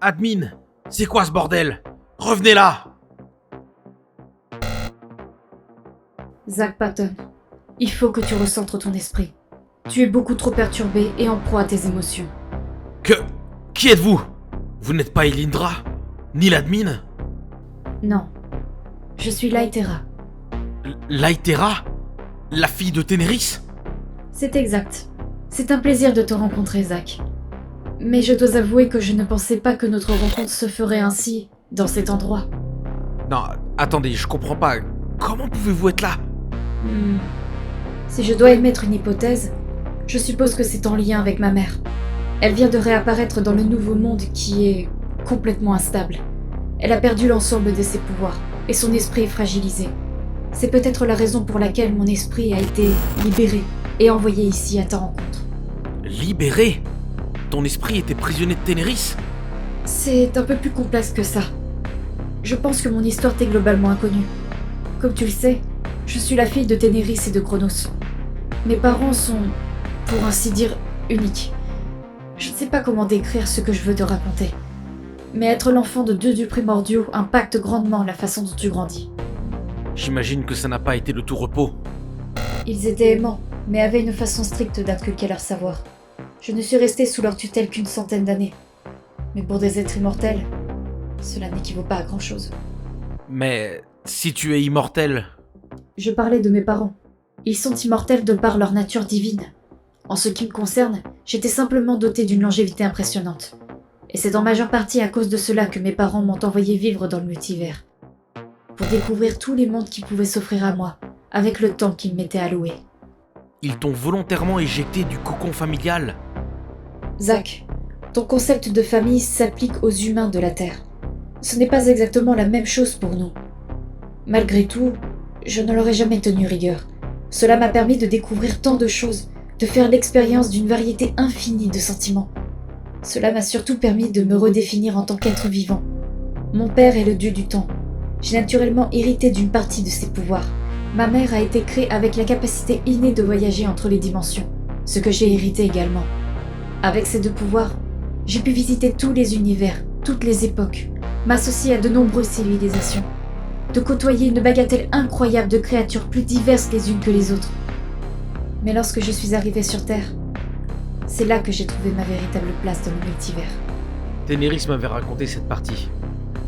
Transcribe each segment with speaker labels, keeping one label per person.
Speaker 1: Admin, c'est quoi ce bordel? Revenez là!
Speaker 2: Zack Patton, il faut que tu recentres ton esprit. Tu es beaucoup trop perturbé et en proie à tes émotions.
Speaker 1: Qui êtes-vous? Vous n'êtes pas Elindra? Ni l'admin?
Speaker 2: Non, je suis Laitera.
Speaker 1: Laitera? La fille de Ténéris?
Speaker 2: C'est exact. C'est un plaisir de te rencontrer, Zack. Mais je dois avouer que je ne pensais pas que notre rencontre se ferait ainsi, dans cet endroit.
Speaker 1: Non, attendez, je comprends pas. Comment pouvez-vous être là?
Speaker 2: Si je dois émettre une hypothèse, je suppose que c'est en lien avec ma mère. Elle vient de réapparaître dans le nouveau monde qui est complètement instable. Elle a perdu l'ensemble de ses pouvoirs, et son esprit est fragilisé. C'est peut-être la raison pour laquelle mon esprit a été libéré et envoyé ici à ta rencontre.
Speaker 1: Libéré? Ton esprit était prisonnier de Ténéris?
Speaker 2: C'est un peu plus complexe que ça. Je pense que mon histoire t'est globalement inconnue. Comme tu le sais, je suis la fille de Ténéris et de Chronos. Mes parents sont, pour ainsi dire, uniques. Je ne sais pas comment décrire ce que je veux te raconter. Mais être l'enfant de deux dieux primordiaux impacte grandement la façon dont tu grandis.
Speaker 1: J'imagine que ça n'a pas été le tout repos.
Speaker 2: Ils étaient aimants, mais avaient une façon stricte d'inculquer leur savoir. Je ne suis restée sous leur tutelle qu'une centaine d'années. Mais pour des êtres immortels, cela n'équivaut pas à grand-chose.
Speaker 1: Mais si tu es immortel...
Speaker 2: Je parlais de mes parents. Ils sont immortels de par leur nature divine. En ce qui me concerne, j'étais simplement dotée d'une longévité impressionnante. Et c'est en majeure partie à cause de cela que mes parents m'ont envoyé vivre dans le multivers. Pour découvrir tous les mondes qui pouvaient s'offrir à moi, avec le temps qu'ils m'étaient alloué.
Speaker 1: Ils t'ont volontairement éjecté du cocon familial.
Speaker 2: Zack, ton concept de famille s'applique aux humains de la Terre. Ce n'est pas exactement la même chose pour nous. Malgré tout, je ne leur ai jamais tenu rigueur. Cela m'a permis de découvrir tant de choses, de faire l'expérience d'une variété infinie de sentiments. Cela m'a surtout permis de me redéfinir en tant qu'être vivant. Mon père est le dieu du temps. J'ai naturellement hérité d'une partie de ses pouvoirs. Ma mère a été créée avec la capacité innée de voyager entre les dimensions, ce que j'ai hérité également. Avec ces deux pouvoirs, j'ai pu visiter tous les univers, toutes les époques, m'associer à de nombreuses civilisations, de côtoyer une bagatelle incroyable de créatures plus diverses les unes que les autres. Mais lorsque je suis arrivée sur Terre, c'est là que j'ai trouvé ma véritable place dans le multivers.
Speaker 1: Ténéris m'avait raconté cette partie.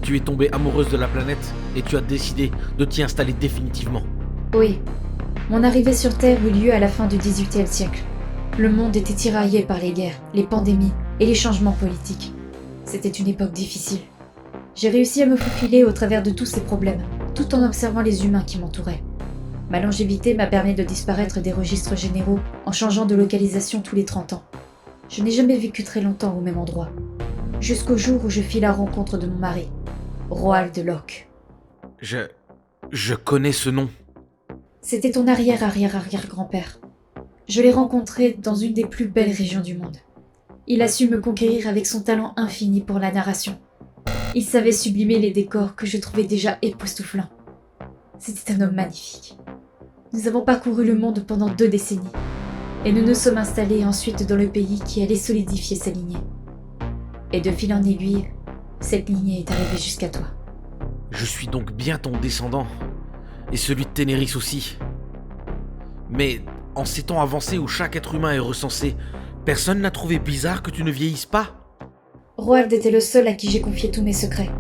Speaker 1: Tu es tombée amoureuse de la planète et tu as décidé de t'y installer définitivement.
Speaker 2: Oui, mon arrivée sur Terre eut lieu à la fin du XVIIIe siècle. Le monde était tiraillé par les guerres, les pandémies et les changements politiques. C'était une époque difficile. J'ai réussi à me faufiler au travers de tous ces problèmes, tout en observant les humains qui m'entouraient. Ma longévité m'a permis de disparaître des registres généraux en changeant de localisation tous les 30 ans. Je n'ai jamais vécu très longtemps au même endroit, jusqu'au jour où je fis la rencontre de mon mari, Roald Locke.
Speaker 1: Je connais ce nom.
Speaker 2: C'était ton arrière-arrière-arrière-grand-père. Je l'ai rencontré dans une des plus belles régions du monde. Il a su me conquérir avec son talent infini pour la narration. Il savait sublimer les décors que je trouvais déjà époustouflants. C'était un homme magnifique. Nous avons parcouru le monde pendant 2 décennies, et nous nous sommes installés ensuite dans le pays qui allait solidifier sa lignée. Et de fil en aiguille, cette lignée est arrivée jusqu'à toi.
Speaker 1: Je suis donc bien ton descendant, et celui de Ténéris aussi. Mais en ces temps avancés où chaque être humain est recensé, personne n'a trouvé bizarre que tu ne vieillisses pas?
Speaker 2: Roald était le seul à qui j'ai confié tous mes secrets.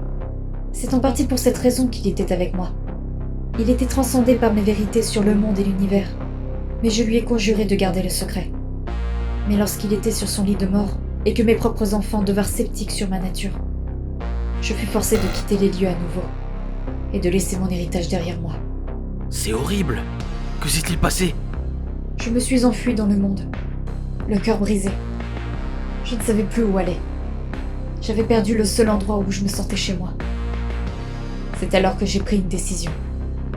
Speaker 2: C'est en partie pour cette raison qu'il était avec moi. Il était transcendé par mes vérités sur le monde et l'univers, mais je lui ai conjuré de garder le secret. Mais lorsqu'il était sur son lit de mort, et que mes propres enfants devinrent sceptiques sur ma nature, je fus forcée de quitter les lieux à nouveau, et de laisser mon héritage derrière moi.
Speaker 1: C'est horrible. Que s'est-il passé?
Speaker 2: Je me suis enfuie dans le monde, le cœur brisé. Je ne savais plus où aller. J'avais perdu le seul endroit où je me sentais chez moi. C'est alors que j'ai pris une décision.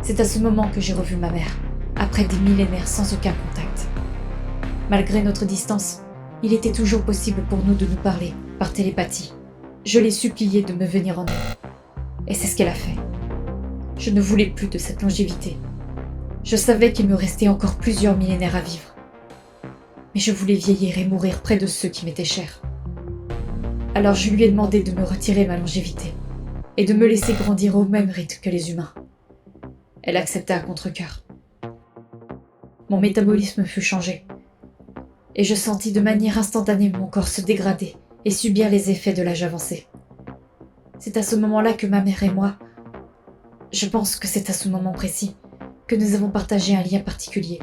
Speaker 2: C'est à ce moment que j'ai revu ma mère, après des millénaires sans aucun contact. Malgré notre distance, il était toujours possible pour nous de nous parler, par télépathie. Je l'ai suppliée de me venir en aide. Et c'est ce qu'elle a fait. Je ne voulais plus de cette longévité. Je savais qu'il me restait encore plusieurs millénaires à vivre. Mais je voulais vieillir et mourir près de ceux qui m'étaient chers. Alors je lui ai demandé de me retirer ma longévité et de me laisser grandir au même rythme que les humains. Elle accepta à contre-cœur. Mon métabolisme fut changé et je sentis de manière instantanée mon corps se dégrader et subir les effets de l'âge avancé. C'est à ce moment-là que ma mère et moi, je pense que c'est à ce moment précis, que nous avons partagé un lien particulier,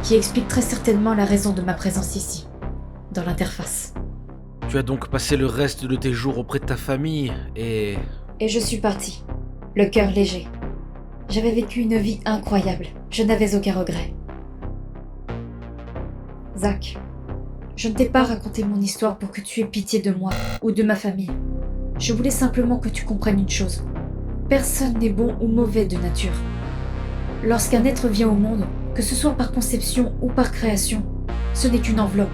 Speaker 2: qui explique très certainement la raison de ma présence ici, dans l'interface.
Speaker 1: Tu as donc passé le reste de tes jours auprès de ta famille et
Speaker 2: je suis partie, le cœur léger. J'avais vécu une vie incroyable, je n'avais aucun regret. Zach, je ne t'ai pas raconté mon histoire pour que tu aies pitié de moi ou de ma famille. Je voulais simplement que tu comprennes une chose. Personne n'est bon ou mauvais de nature. Lorsqu'un être vient au monde, que ce soit par conception ou par création, ce n'est qu'une enveloppe,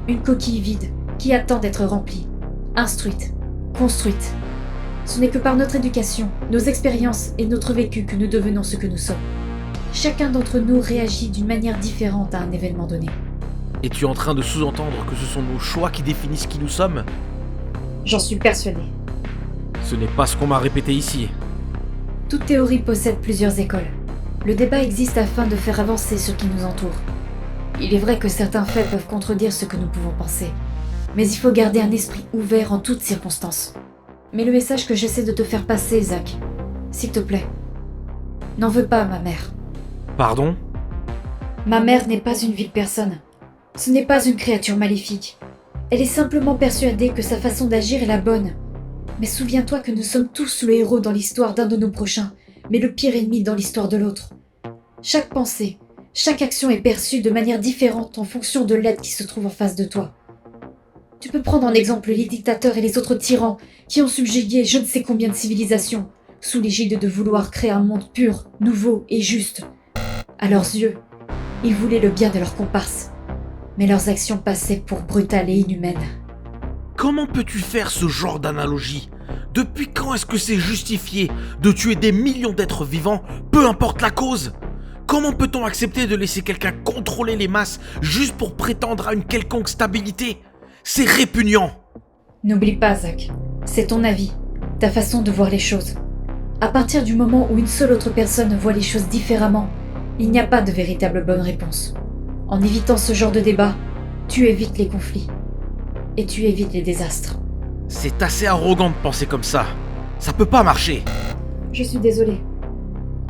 Speaker 2: une coquille vide qui attend d'être remplie, instruite, construite. Ce n'est que par notre éducation, nos expériences et notre vécu que nous devenons ce que nous sommes. Chacun d'entre nous réagit d'une manière différente à un événement donné.
Speaker 1: Et tu es en train de sous-entendre que ce sont nos choix qui définissent qui nous sommes?
Speaker 2: J'en suis persuadée.
Speaker 1: Ce n'est pas ce qu'on m'a répété ici.
Speaker 2: Toute théorie possède plusieurs écoles. Le débat existe afin de faire avancer ce qui nous entoure. Il est vrai que certains faits peuvent contredire ce que nous pouvons penser. Mais il faut garder un esprit ouvert en toutes circonstances. Mais le message que j'essaie de te faire passer, Zach, s'il te plaît, n'en veux pas à ma mère.
Speaker 1: Pardon?
Speaker 2: Ma mère n'est pas une vile personne. Ce n'est pas une créature maléfique. Elle est simplement persuadée que sa façon d'agir est la bonne. Mais souviens-toi que nous sommes tous le héros dans l'histoire d'un de nos prochains, mais le pire ennemi dans l'histoire de l'autre. Chaque pensée, chaque action est perçue de manière différente en fonction de l'être qui se trouve en face de toi. Tu peux prendre en exemple les dictateurs et les autres tyrans qui ont subjugué je ne sais combien de civilisations, sous l'égide de vouloir créer un monde pur, nouveau et juste. À leurs yeux, ils voulaient le bien de leurs comparses, mais leurs actions passaient pour brutales et inhumaines.
Speaker 1: Comment peux-tu faire ce genre d'analogie? Depuis quand est-ce que c'est justifié de tuer des millions d'êtres vivants, peu importe la cause? Comment peut-on accepter de laisser quelqu'un contrôler les masses juste pour prétendre à une quelconque stabilité? C'est répugnant!
Speaker 2: N'oublie pas, Zach, c'est ton avis, ta façon de voir les choses. À partir du moment où une seule autre personne voit les choses différemment, il n'y a pas de véritable bonne réponse. En évitant ce genre de débat, tu évites les conflits. Et tu évites les désastres.
Speaker 1: C'est assez arrogant de penser comme ça. Ça peut pas marcher.
Speaker 2: Je suis désolée.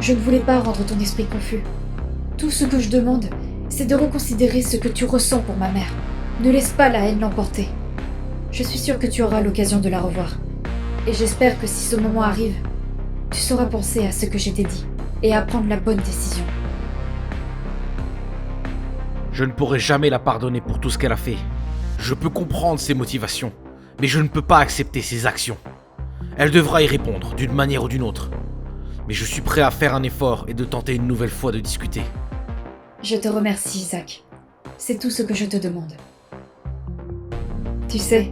Speaker 2: Je ne voulais pas rendre ton esprit confus. Tout ce que je demande, c'est de reconsidérer ce que tu ressens pour ma mère. Ne laisse pas la haine l'emporter. Je suis sûre que tu auras l'occasion de la revoir. Et j'espère que si ce moment arrive, tu sauras penser à ce que je t'ai dit et à prendre la bonne décision.
Speaker 1: Je ne pourrai jamais la pardonner pour tout ce qu'elle a fait. Je peux comprendre ses motivations, mais je ne peux pas accepter ses actions. Elle devra y répondre, d'une manière ou d'une autre. Mais je suis prêt à faire un effort et de tenter une nouvelle fois de discuter.
Speaker 2: Je te remercie, Zach. C'est tout ce que je te demande. Tu sais,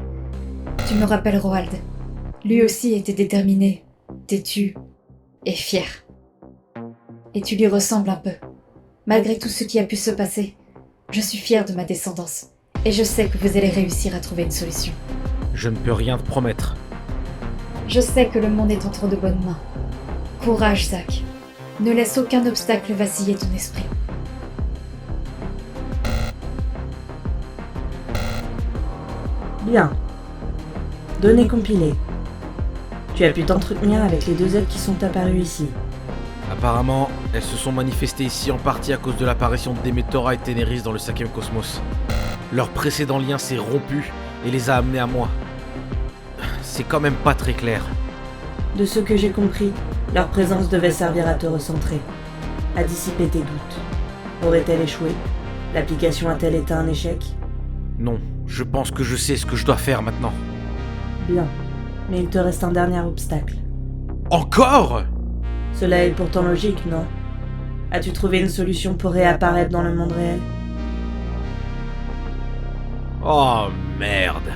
Speaker 2: tu me rappelles Roald. Lui aussi était déterminé, têtu et fier. Et tu lui ressembles un peu. Malgré tout ce qui a pu se passer, je suis fière de ma descendance. Et je sais que vous allez réussir à trouver une solution.
Speaker 1: Je ne peux rien te promettre.
Speaker 2: Je sais que le monde est entre de bonnes mains. Courage, Zach. Ne laisse aucun obstacle vaciller ton esprit.
Speaker 3: Bien. Données compilées. Tu as pu t'entretenir avec les deux êtres qui sont apparus ici.
Speaker 1: Apparemment, elles se sont manifestées ici en partie à cause de l'apparition de Demetora et Ténéris dans le 5e cosmos. Leur précédent lien s'est rompu et les a amenés à moi. C'est quand même pas très clair.
Speaker 3: De ce que j'ai compris, leur présence devait servir à te recentrer, à dissiper tes doutes. Aurait-elle échoué? L'application a-t-elle été un échec?
Speaker 1: Non, je pense que je sais ce que je dois faire maintenant.
Speaker 3: Bien, mais il te reste un dernier obstacle.
Speaker 1: Encore?
Speaker 3: Cela est pourtant logique, non? As-tu trouvé une solution pour réapparaître dans le monde réel?
Speaker 1: Oh merde.